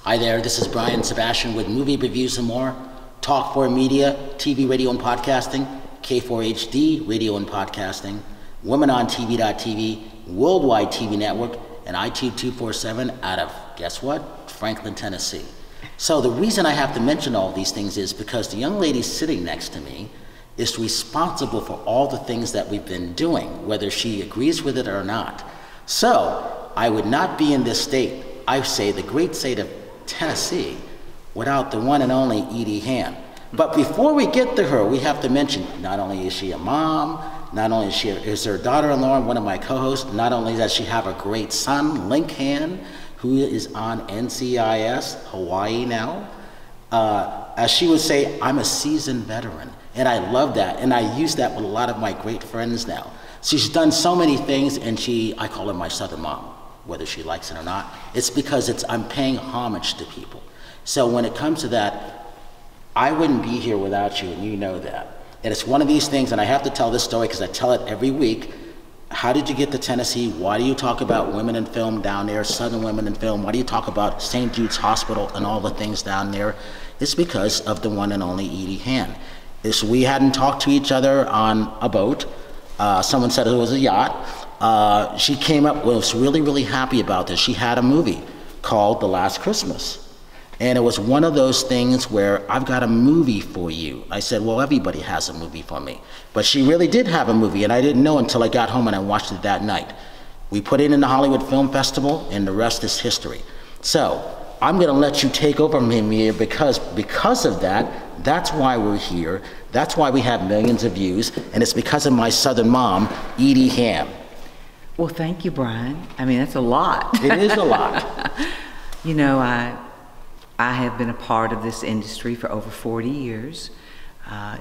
Hi there, this is Brian Sebastian with Movie Reviews and More, Talk 4 Media, TV, radio, and podcasting, K4HD, radio and podcasting, Women on TV.tv, Worldwide TV Network, and iTube 247 out of, guess what? Franklin, Tennessee. So the reason I have to mention all these things is because the young lady sitting next to me is responsible for all the things that we've been doing, whether she agrees with it or not. So I would not be in this state, I say the great state of Tennessee, without the one and only Edie Hand. But before we get to her, we have to mention, not only is she a mom, not only is her daughter-in-law, one of my co-hosts, not only does she have a great son, Link Hand, who is on NCIS, Hawaii now. As she would say, I'm a seasoned veteran, and I love that, and I use that with a lot of my great friends now. She's done so many things, and I call her my Southern mom, whether she likes it or not. It's because I'm paying homage to people. So when it comes to that, I wouldn't be here without you, and you know that. And it's one of these things, and I have to tell this story because I tell it every week. How did you get to Tennessee? Why do you talk about women in film down there, Southern women in film? Why do you talk about St. Jude's Hospital and all the things down there? It's because of the one and only Edie Hand. We hadn't talked to each other on a boat. Someone said it was a yacht. She came up, was really, really happy about this. She had a movie called The Last Christmas. And it was one of those things where I've got a movie for you. I said, well, everybody has a movie for me. But she really did have a movie, and I didn't know until I got home and I watched it that night. We put it in the Hollywood Film Festival, and the rest is history. So I'm gonna let you take over me because of that, that's why we're here. That's why we have millions of views, and it's because of my Southern mom, Edie Hand. Well, thank you, Brian. I mean, that's a lot. It is a lot. You know, I have been a part of this industry for over 40 years.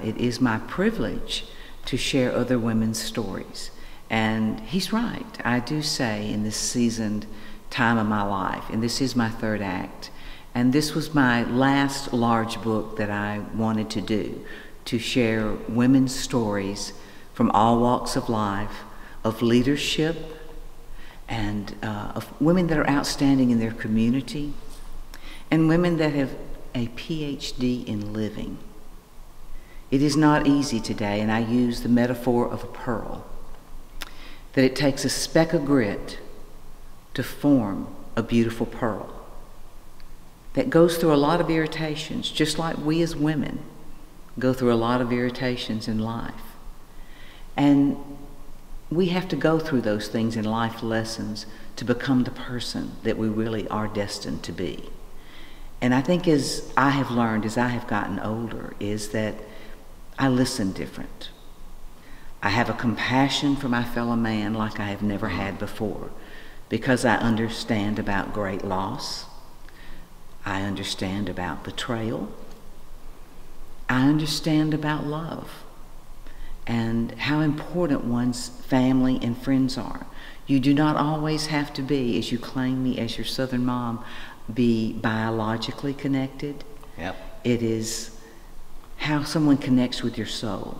It is my privilege to share other women's stories. And he's right. I do say in this seasoned time of my life, and this is my third act, and this was my last large book that I wanted to do, to share women's stories from all walks of life, of leadership, and of women that are outstanding in their community, and women that have a PhD in living. It is not easy today, and I use the metaphor of a pearl, that it takes a speck of grit to form a beautiful pearl that goes through a lot of irritations, just like we as women go through a lot of irritations in life. And we have to go through those things in life lessons to become the person that we really are destined to be. And I think as I have learned, as I have gotten older, is that I listen different. I have a compassion for my fellow man like I have never had before, because I understand about great loss. I understand about betrayal. I understand about love and how important one's family and friends are. You do not always have to be, as you claim me as your Southern mom, be biologically connected. Yep. It is how someone connects with your soul.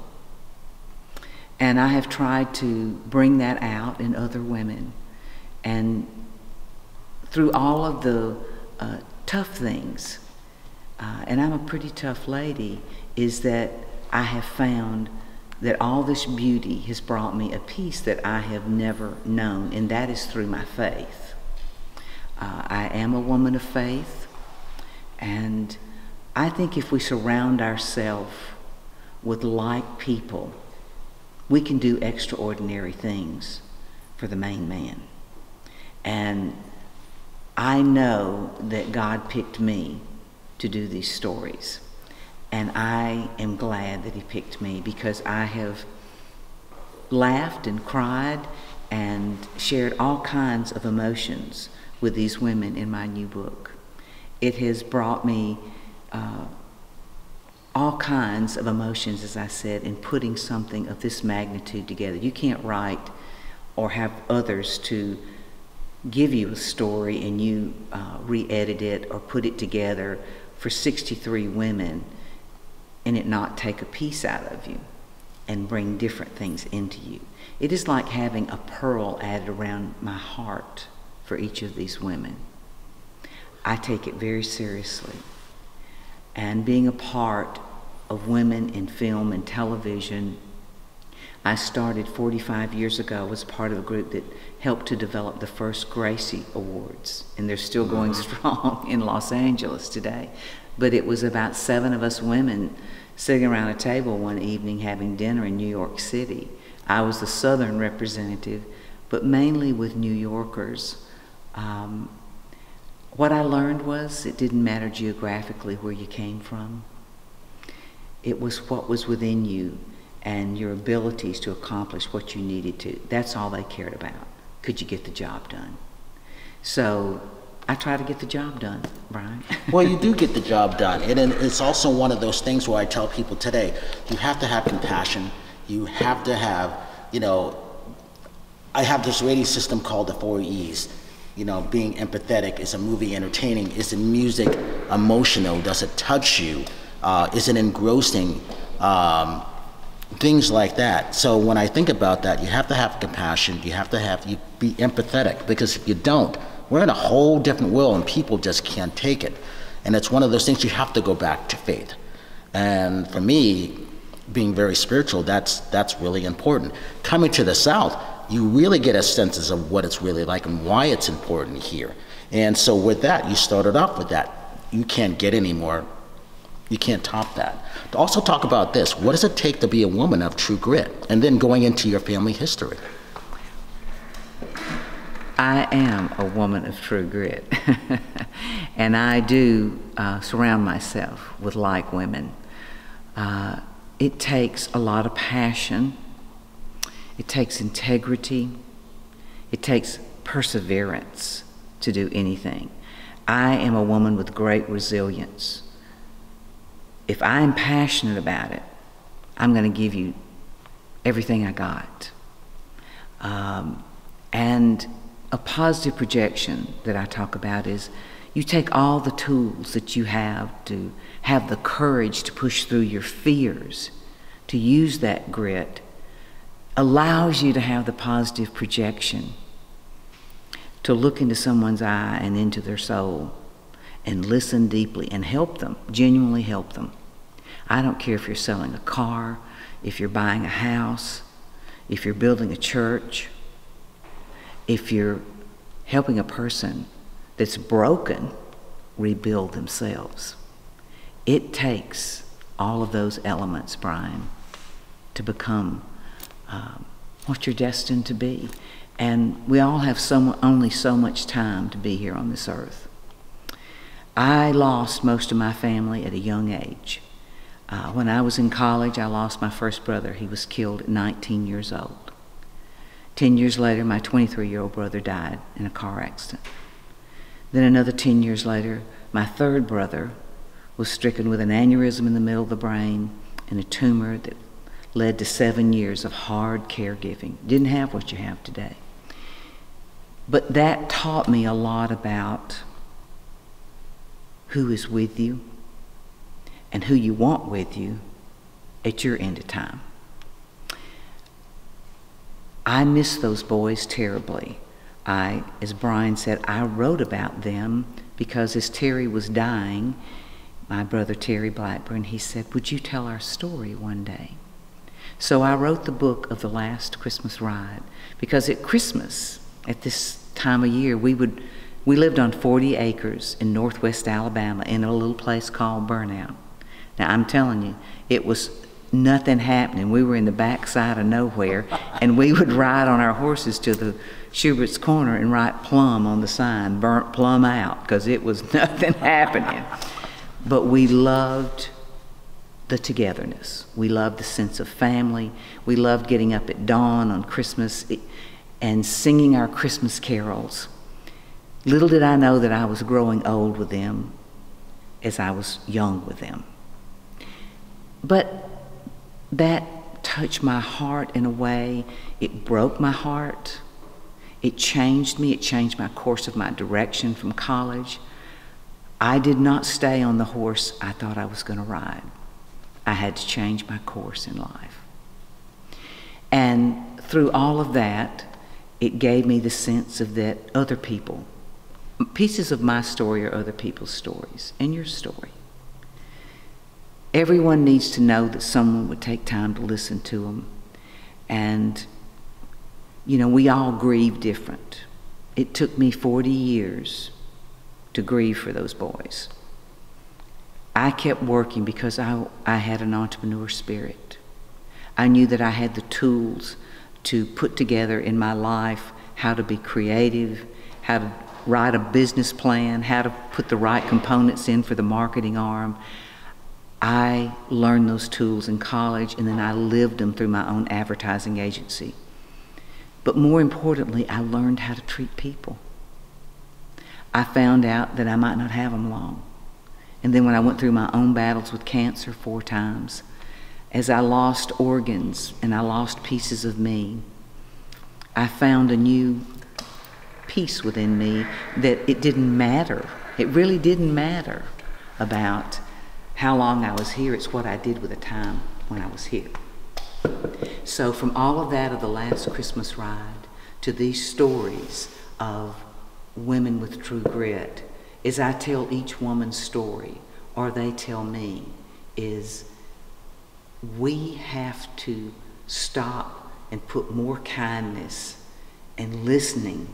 And I have tried to bring that out in other women. And through all of the tough things, and I'm a pretty tough lady, is that I have found that all this beauty has brought me a peace that I have never known, and that is through my faith. I am a woman of faith, and I think if we surround ourselves with like people, we can do extraordinary things for the main man. And I know that God picked me to do these stories, and I am glad that he picked me, because I have laughed and cried and shared all kinds of emotions with these women in my new book. It has brought me all kinds of emotions, as I said, in putting something of this magnitude together. You can't write or have others to give you a story and you re-edit it or put it together for 63 women and it not take a piece out of you and bring different things into you. It is like having a pearl added around my heart for each of these women. I take it very seriously. And being a part of women in film and television, I started 45 years ago as part of a group that helped to develop the first Gracie Awards, and they're still going strong in Los Angeles today. But it was about 7 of us women sitting around a table one evening having dinner in New York City. I was the Southern representative, but mainly with New Yorkers. What I learned was it didn't matter geographically where you came from. It was what was within you and your abilities to accomplish what you needed to. That's all they cared about. Could you get the job done? So I try to get the job done, Brian. Well, you do get the job done. And it's also one of those things where I tell people today, you have to have compassion. You have to have, you know, I have this rating system called the 4 E's. You know, being empathetic. Is a movie entertaining? Is the music emotional? Does it touch you? Is it engrossing? Things like that. So when I think about that, you have to have compassion. You have to be empathetic, because if you don't, we're in a whole different world and people just can't take it. And it's one of those things you have to go back to faith. And for me, being very spiritual, that's really important. Coming to the South, you really get a sense of what it's really like and why it's important here. And so with that, you started off with that. You can't get any more. You can't top that. To also talk about this, what does it take to be a woman of true grit? And then going into your family history. I am a woman of true grit. And I do surround myself with like women. It takes a lot of passion. It takes integrity. It takes perseverance to do anything. I am a woman with great resilience. If I am passionate about it, I'm going to give you everything I got. And a positive projection that I talk about is you take all the tools that you have to have the courage to push through your fears, to use that grit, allows you to have the positive projection, to look into someone's eye and into their soul and listen deeply and help them, genuinely help them. I don't care if you're selling a car, if you're buying a house, if you're building a church, if you're helping a person that's broken rebuild themselves. It takes all of those elements, Brian, to become what you're destined to be. And we all have only so much time to be here on this earth. I lost most of my family at a young age. When I was in college, I lost my first brother. He was killed at 19 years old. 10 years later, my 23-year-old brother died in a car accident. Then another 10 years later, my third brother was stricken with an aneurysm in the middle of the brain and a tumor that led to 7 years of hard caregiving. Didn't have what you have today. But that taught me a lot about who is with you and who you want with you at your end of time. I miss those boys terribly. As Brian said, I wrote about them because as Terry was dying, my brother Terry Blackburn, he said, "Would you tell our story one day?" So I wrote the book of The Last Christmas Ride, because at Christmas, at this time of year, we lived on 40 acres in northwest Alabama in a little place called Burnout. Now, I'm telling you, it was nothing happening. We were in the backside of nowhere, and we would ride on our horses to the Schubert's Corner and write plum on the sign, burnt plum out, because it was nothing happening. But we loved the togetherness. We loved the sense of family. We loved getting up at dawn on Christmas and singing our Christmas carols. Little did I know that I was growing old with them as I was young with them. But that touched my heart in a way. It broke my heart. It changed me. It changed my course of my direction from college. I did not stay on the horse I thought I was going to ride. I had to change my course in life. And through all of that, it gave me the sense of that other people pieces of my story are other people's stories and your story. Everyone needs to know that someone would take time to listen to them. And, you know, we all grieve different. It took me 40 years to grieve for those boys. I kept working because I had an entrepreneur spirit. I knew that I had the tools to put together in my life how to be creative, how to write a business plan, how to put the right components in for the marketing arm. I learned those tools in college, and then I lived them through my own advertising agency. But more importantly, I learned how to treat people. I found out that I might not have them long. And then when I went through my own battles with cancer 4 times, as I lost organs and I lost pieces of me, I found a new peace within me that it didn't matter. It really didn't matter about how long I was here. It's what I did with the time when I was here. So from all of that of the last Christmas ride to these stories of women with true grit, as I tell each woman's story, or they tell me, is we have to stop and put more kindness and listening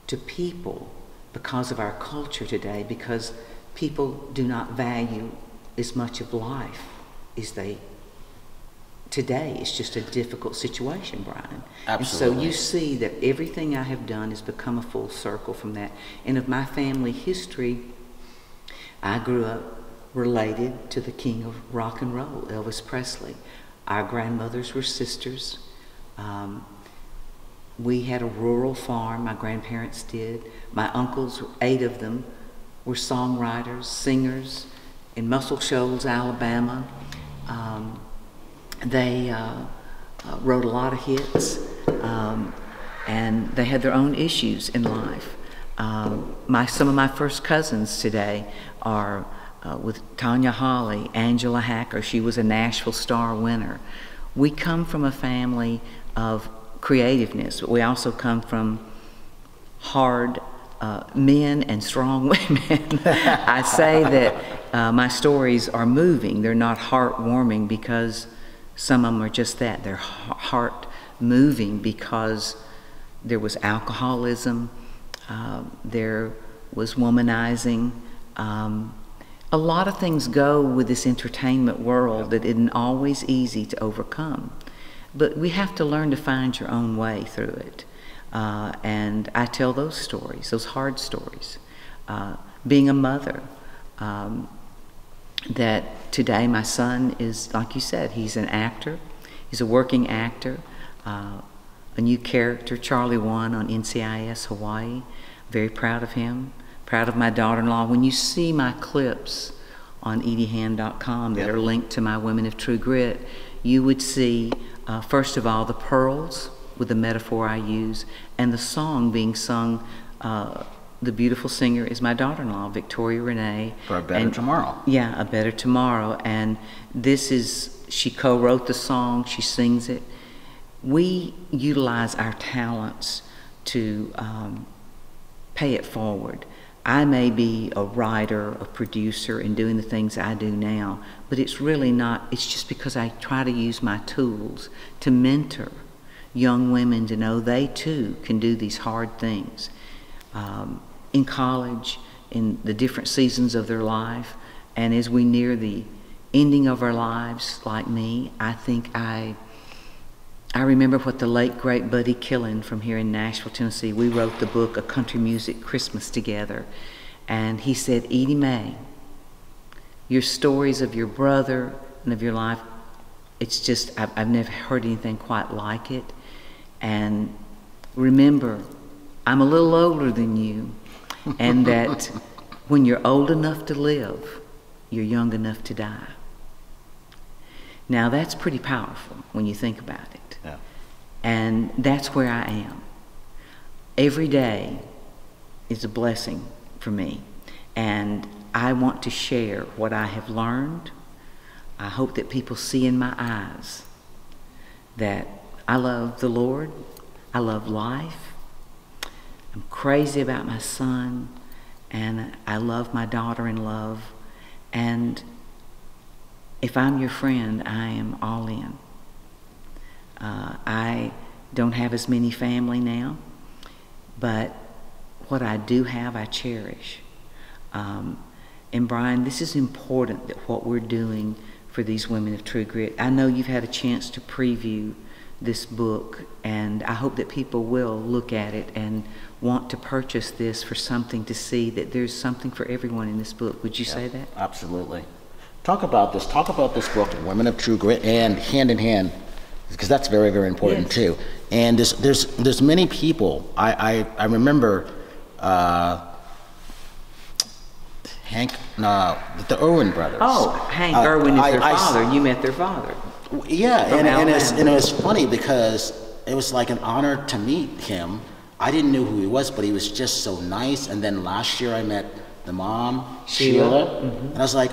to people because of our culture today, because people do not value as much of life as they today. It's just a difficult situation, Brian. Absolutely. And so you see that everything I have done has become a full circle from that. And of my family history, I grew up related to the king of rock and roll, Elvis Presley. Our grandmothers were sisters. We had a rural farm, my grandparents did. My uncles, 8 of them, were songwriters, singers in Muscle Shoals, Alabama. They wrote a lot of hits, and they had their own issues in life. Some of my first cousins today are with Tanya Hawley, Angela Hacker. She was a Nashville Star winner. We come from a family of creativeness, but we also come from hard men and strong women. I say that my stories are moving. They're not heartwarming because some of them are just that. They're heart moving because there was alcoholism, there was womanizing. A lot of things go with this entertainment world that isn't always easy to overcome. But we have to learn to find your own way through it. And I tell those stories, those hard stories. Being a mother, that today my son is, like you said, he's an actor. He's a working actor. A new character, Charlie 1 on NCIS Hawaii. Very proud of him. Proud of my daughter-in-law. When you see my clips on ediehand.com that are linked to my Women of True Grit, you would see, first of all, the pearls with the metaphor I use, and the song being sung. The beautiful singer is my daughter-in-law, Victoria Renee. For A Better Tomorrow. Yeah, A Better Tomorrow. And this is, she co-wrote the song, she sings it. We utilize our talents to pay it forward. I may be a writer, a producer, and doing the things I do now, but it's really not, it's just because I try to use my tools to mentor young women to know they too can do these hard things. In college, in the different seasons of their life, and as we near the ending of our lives, like me, I think I remember what the late, great Buddy Killen from here in Nashville, Tennessee, we wrote the book, A Country Music Christmas together, and he said, Edie Mae, your stories of your brother and of your life, it's just, I've never heard anything quite like it. And remember, I'm a little older than you, and that when you're old enough to live, you're young enough to die. Now that's pretty powerful when you think about it. Yeah. And that's where I am. Every day is a blessing for me, and I want to share what I have learned. I hope that people see in my eyes that I love the Lord, I love life, I'm crazy about my son, and I love my daughter-in-law, and if I'm your friend, I am all in. I don't have as many family now, but what I do have, I cherish. And Brian, this is important, that what we're doing for these women of true grit. I know you've had a chance to preview this book, and I hope that people will look at it and want to purchase this for something to see that there's something for everyone in this book. Would you say that? Absolutely. Talk about this book, Women of True Grit, and Hand in Hand, because that's very, very important too. And there's many people. I remember the Irwin brothers. Oh, Hank Irwin is their father. You met their father. Yeah, and it was funny because it was like an honor to meet him. I didn't know who he was, but he was just so nice. And then last year I met the mom, Sheila, and I was like,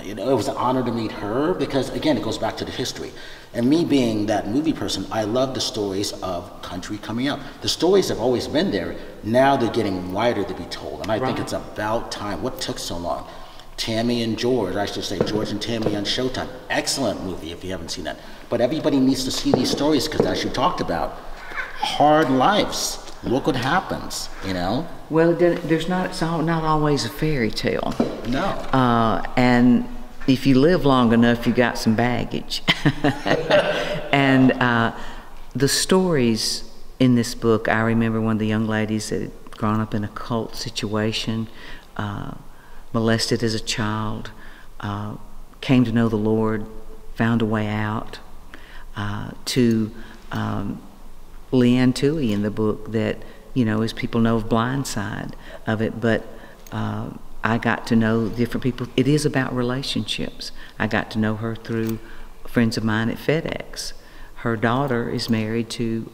it was an honor to meet her, because again, it goes back to the history. And me being that movie person, I love the stories of country coming out. The stories have always been there. Now they're getting wider to be told. And I think it's about time. What took so long? Tammy and George, I should say George and Tammy on Showtime. Excellent movie if you haven't seen that. But everybody needs to see these stories, because as you talked about, hard lives. Look what happens, you know? Well, it's not always a fairy tale. No. And if you live long enough, you got some baggage. And the stories in this book, I remember one of the young ladies that had grown up in a cult situation, molested as a child, came to know the Lord, found a way out, to Leanne Toohey in the book that, as people know of Blindside of it, but I got to know different people. It is about relationships. I got to know her through friends of mine at FedEx. Her daughter is married to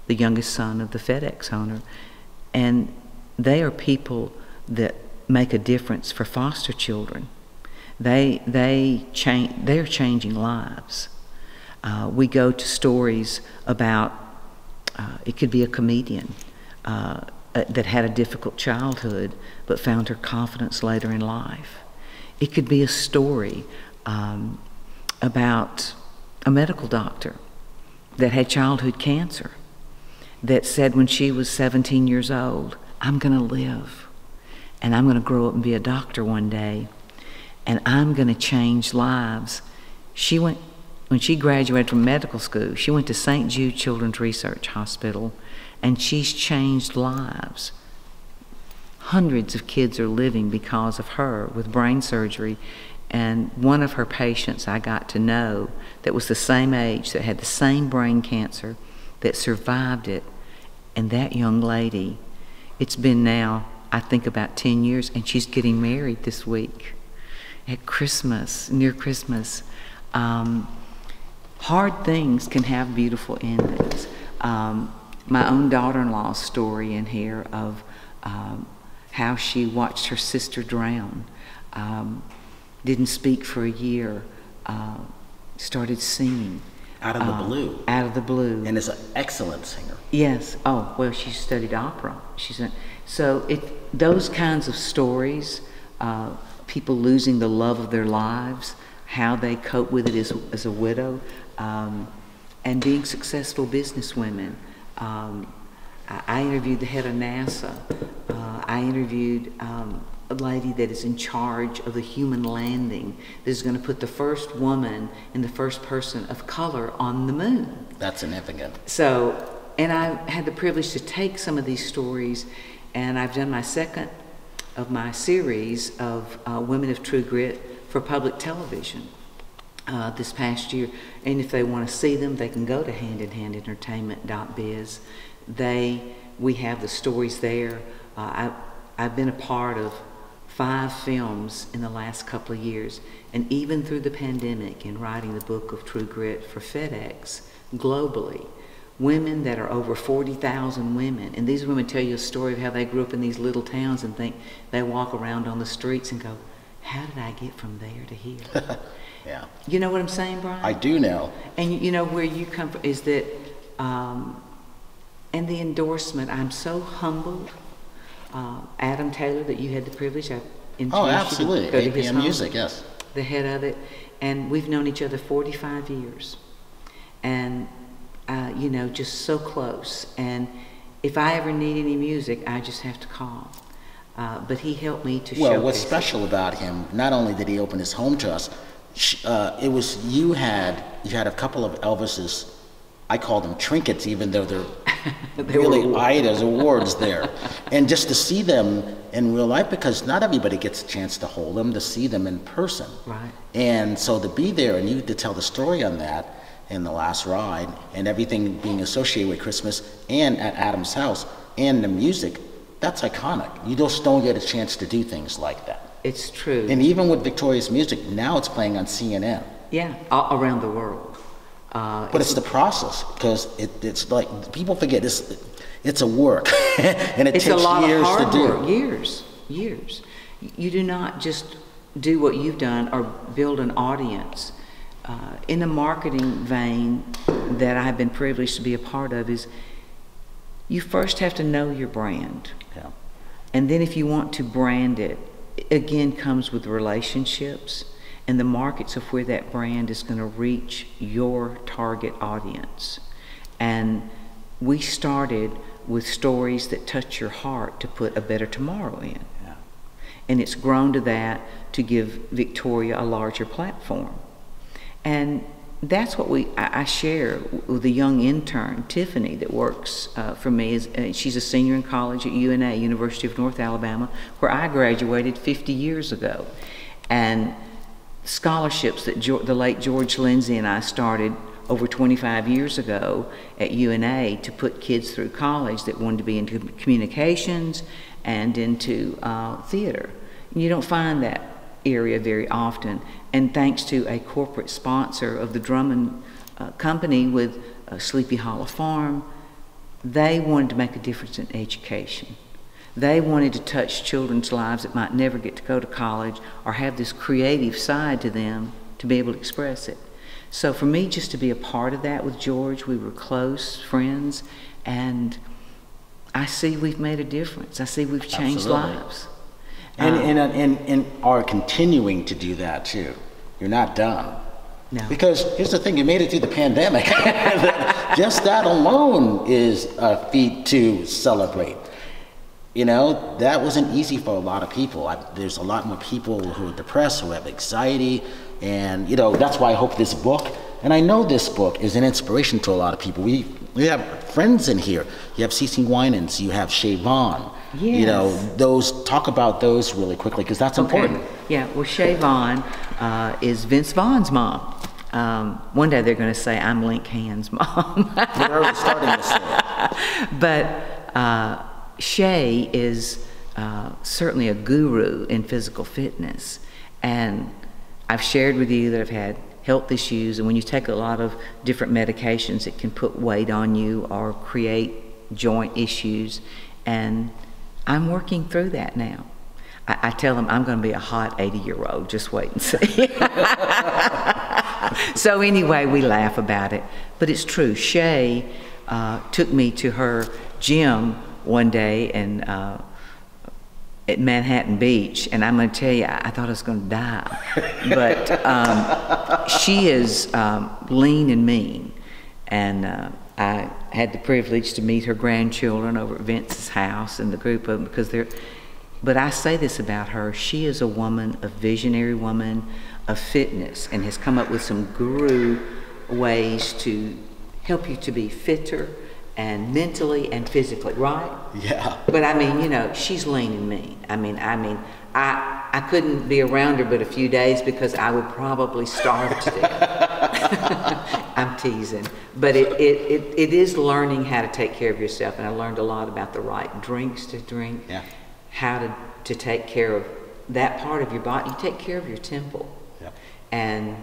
the youngest son of the FedEx owner, and they are people that make a difference for foster children. They're changing lives. We go to stories about, it could be a comedian that had a difficult childhood but found her confidence later in life. It could be a story about a medical doctor that had childhood cancer, that said when she was 17 years old, I'm going to live, and I'm going to grow up and be a doctor one day, and I'm going to change lives. When she graduated from medical school, she went to St. Jude Children's Research Hospital, and she's changed lives. Hundreds of kids are living because of her with brain surgery. And one of her patients I got to know that was the same age, that had the same brain cancer, that survived it. And that young lady, it's been now, I think, about 10 years, and she's getting married this week at Christmas, near Christmas. Hard things can have beautiful endings. My own daughter-in-law's story in here of how she watched her sister drown, didn't speak for a year, started singing. Out of the blue. Out of the blue. And is an excellent singer. Yes. Oh, well, she studied opera. Those kinds of stories, people losing the love of their lives, how they cope with it as a widow, and being successful businesswomen. I interviewed the head of NASA. I interviewed a lady that is in charge of the human landing, that is going to put the first woman and the first person of color on the moon. That's significant. So, and I had the privilege to take some of these stories, and I've done my second of my series of Women of True Grit for public television this past year. And if they want to see them, they can go to handinhandentertainment.biz. We have the stories there. I've been a part of 5 films in the last couple of years, and even through the pandemic, in writing the book of True Grit for FedEx globally, women that are over 40,000 women, and these women tell you a story of how they grew up in these little towns and think they walk around on the streets and go, how did I get from there to here? Yeah. You know what I'm saying, Brian? I do know. And you know where you come from is that, And the endorsement, I'm so humbled. Adam Taylor, that you had the privilege, I introduced absolutely. you to go to his APM home, Music, yes. The head of it. And we've known each other 45 years. And, you know, just so close. And if I ever need any music, I just have to call. But he helped me to showcase. Well, what's special about him, not only did he open his home to us, it was, you had a couple of Elvis's, I call them trinkets, even though they're really eyed as awards there. And just to see them in real life, because not everybody gets a chance to hold them, to see them in person. Right. And so to be there and you to tell the story on that in the last ride and everything being associated with Christmas and at Adam's house and the music, that's iconic. You just don't get a chance to do things like that. It's true. And even with Victoria's music, now it's playing on CNN. Yeah, around the world. But it's the process, because it's like, people forget, it's a work, and it takes years to do. It's a lot of hard work, years. You do not just do what you've done or build an audience. In the marketing vein that I've been privileged to be a part of is, you first have to know your brand. Yeah. And then if you want to brand it, again comes with relationships and the markets of where that brand is going to reach your target audience. And we started with stories that touch your heart to put a better tomorrow in. Yeah. And it's grown to that to give Victoria a larger platform. And that's what I share with a young intern, Tiffany, that works for me. She's a senior in college at UNA, University of North Alabama, where I graduated 50 years ago. And scholarships that the late George Lindsay and I started over 25 years ago at UNA to put kids through college that wanted to be into communications and into theater. And you don't find that area very often. And thanks to a corporate sponsor of the Drummond company with Sleepy Hollow Farm, they wanted to make a difference in education. They wanted to touch children's lives that might never get to go to college or have this creative side to them to be able to express it. So for me, just to be a part of that with George, we were close friends, and I see we've made a difference. I see we've changed lives. And are continuing to do that too. You're not done. No. Because here's the thing, you made it through the pandemic. Just that alone is a feat to celebrate. You know, that wasn't easy for a lot of people. There's a lot more people who are depressed, who have anxiety, and you know, that's why I hope this book, and I know this book is an inspiration to a lot of people. We have friends in here. You have CeCe Winans, you have Shay Vaughn. Yes. You know, talk about those really quickly, because that's important. Yeah, well, Shay Vaughn is Vince Vaughn's mom. One day they're going to say I'm Link Hand's mom. They're already starting to say. But Shay is certainly a guru in physical fitness, and I've shared with you that I've had health issues, and when you take a lot of different medications, it can put weight on you or create joint issues, and I'm working through that now. I tell them I'm going to be a hot 80-year-old, just wait and see. So anyway, we laugh about it, but it's true. Shay took me to her gym one day at Manhattan Beach, and I'm going to tell you, I thought I was going to die. But she is lean and mean, and I had the privilege to meet her grandchildren over at Vince's house and the group of them, because they're. But I say this about her: she is a woman, a visionary woman of fitness, and has come up with some guru ways to help you to be fitter and mentally and physically, right? Yeah. But I mean, you know, she's lean and mean. I mean, I couldn't be around her but a few days because I would probably starve to death. I'm teasing. But it is learning how to take care of yourself, and I learned a lot about the right drinks to drink, yeah. How to take care of that part of your body. You take care of your temple. Yeah. And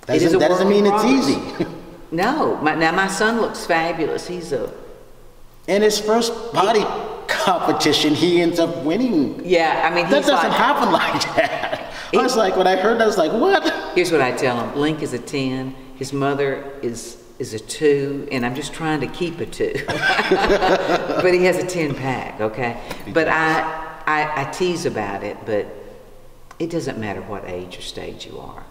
that doesn't mean it's easy. No, now my son looks fabulous. In his first body competition, he ends up winning. Yeah, I mean, that doesn't happen like that. I was like, when I heard that, I was like, what? Here's what I tell him: Link is a 10. His mother is is a 2, and I'm just trying to keep a 2. But he has a 10-pack, okay? But I tease about it, but it doesn't matter what age or stage you are.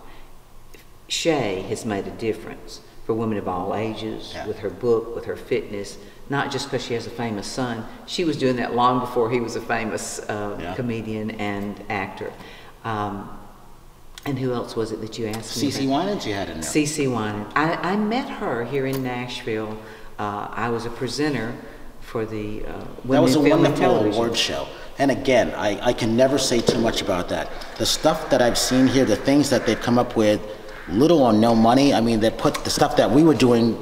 Shay has made a difference for women of all ages, with her book, with her fitness, not just because she has a famous son. She was doing that long before he was a famous comedian and actor. And who else was it that you asked me? CeCe Winans you had in there. CeCe Winans. I met her here in Nashville. I was a presenter for the Women in Film and Television. That was a wonderful award show. And again, I can never say too much about that. The stuff that I've seen here, the things that they've come up with, little or no money. I mean, they put the stuff that we were doing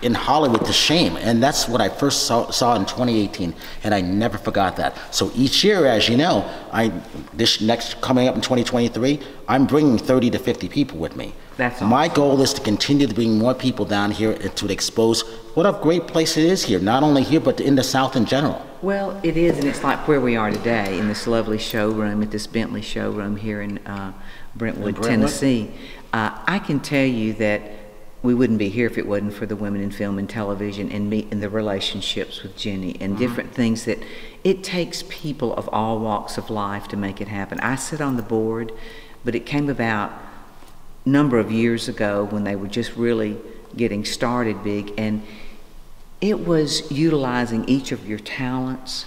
in Hollywood to shame, and that's what I first saw in 2018, and I never forgot that. So each year, as you know, this next coming up in 2023, I'm bringing 30 to 50 people with me. That's awesome. My goal is to continue to bring more people down here and to expose what a great place it is here, not only here, but in the South in general. Well, it is, and it's like where we are today in this lovely showroom at this Bentleys showroom here in Brentwood, Tennessee. I can tell you that we wouldn't be here if it wasn't for the women in film and television and me and the relationships with Jenny and different things that it takes people of all walks of life to make it happen. I sit on the board, but it came about a number of years ago when they were just really getting started big, and it was utilizing each of your talents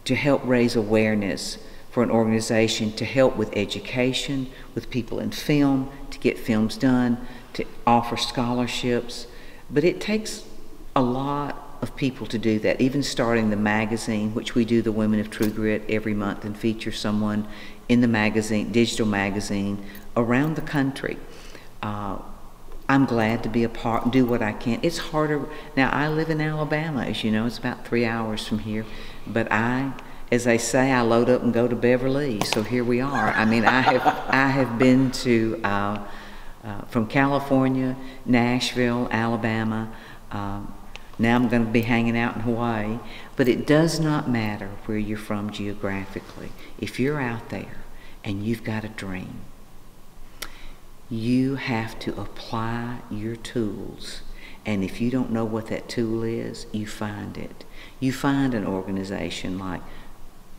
to help raise awareness for an organization, to help with education, with people in film, to get films done, to offer scholarships. But it takes a lot of people to do that, even starting the magazine, which we do, the Women of True Grit, every month, and feature someone in the magazine, digital magazine, around the country. I'm glad to be a part and do what I can. It's harder. Now, I live in Alabama, as you know. It's about 3 hours from here. But as they say, I load up and go to Beverly, so here we are. I mean, I have been to, from California, Nashville, Alabama. Now I'm going to be hanging out in Hawaii. But it does not matter where you're from geographically. If you're out there and you've got a dream, you have to apply your tools. And if you don't know what that tool is, you find it. You find an organization like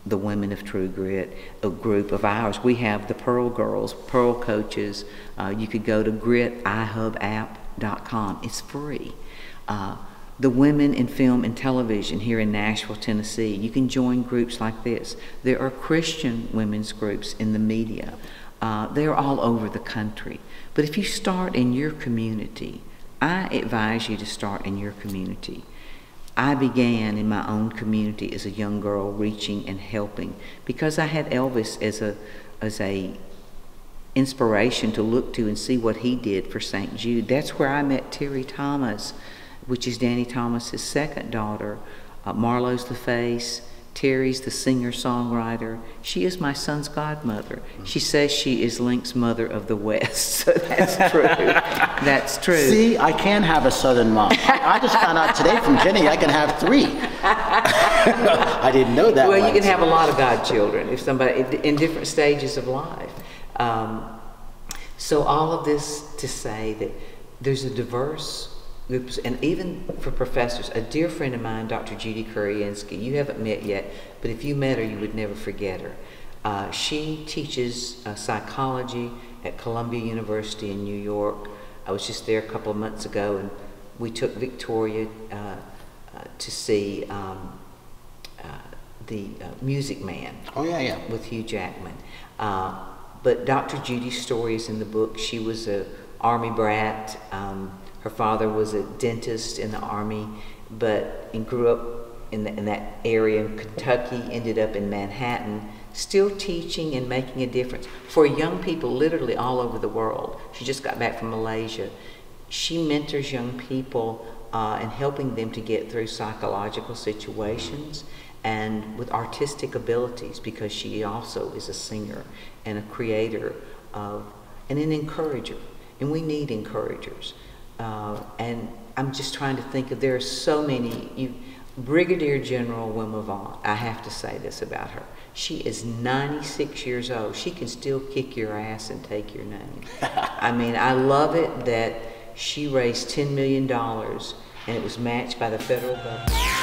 the Women of True Grit, a group of ours. We have the Pearl Girls, Pearl Coaches. You could go to gritihubapp.com. It's free. The Women in Film and Television here in Nashville, Tennessee. You can join groups like this. There are Christian women's groups in the media. They're all over the country. But if you start in your community, I advise you to start in your community. I began in my own community as a young girl, reaching and helping, because I had Elvis as a inspiration to look to and see what he did for St. Jude. That's where I met Terry Thomas, which is Danny Thomas's second daughter. Marlo's the face. Terry's the singer-songwriter. She is my son's godmother. She says she is Link's mother of the West, so that's true. That's true. See, I can have a Southern mom. I just found out today from Jenny I can have 3. I didn't know that. Well, you can have a lot of godchildren if somebody in different stages of life. So all of this to say that there's a diverse groups, and even for professors. A dear friend of mine, Dr. Judy Kuriensky, you haven't met yet, but if you met her, you would never forget her. She teaches psychology at Columbia University in New York. I was just there a couple of months ago, and we took Victoria to see the Music Man. Oh, yeah. With Hugh Jackman. But Dr. Judy's Story is in the book. She was an Army brat. Her father was a dentist in the Army, and grew up in that area in Kentucky, ended up in Manhattan, still teaching and making a difference for young people literally all over the world. She just got back from Malaysia. She mentors young people and helping them to get through psychological situations and with artistic abilities, because she also is a singer and a creator and an encourager. And we need encouragers. And I'm just trying to think of, there are so many. Brigadier General Wilma Vaughn, I have to say this about her. She is 96 years old. She can still kick your ass and take your name. I mean, I love it that she raised $10 million, and it was matched by the federal government.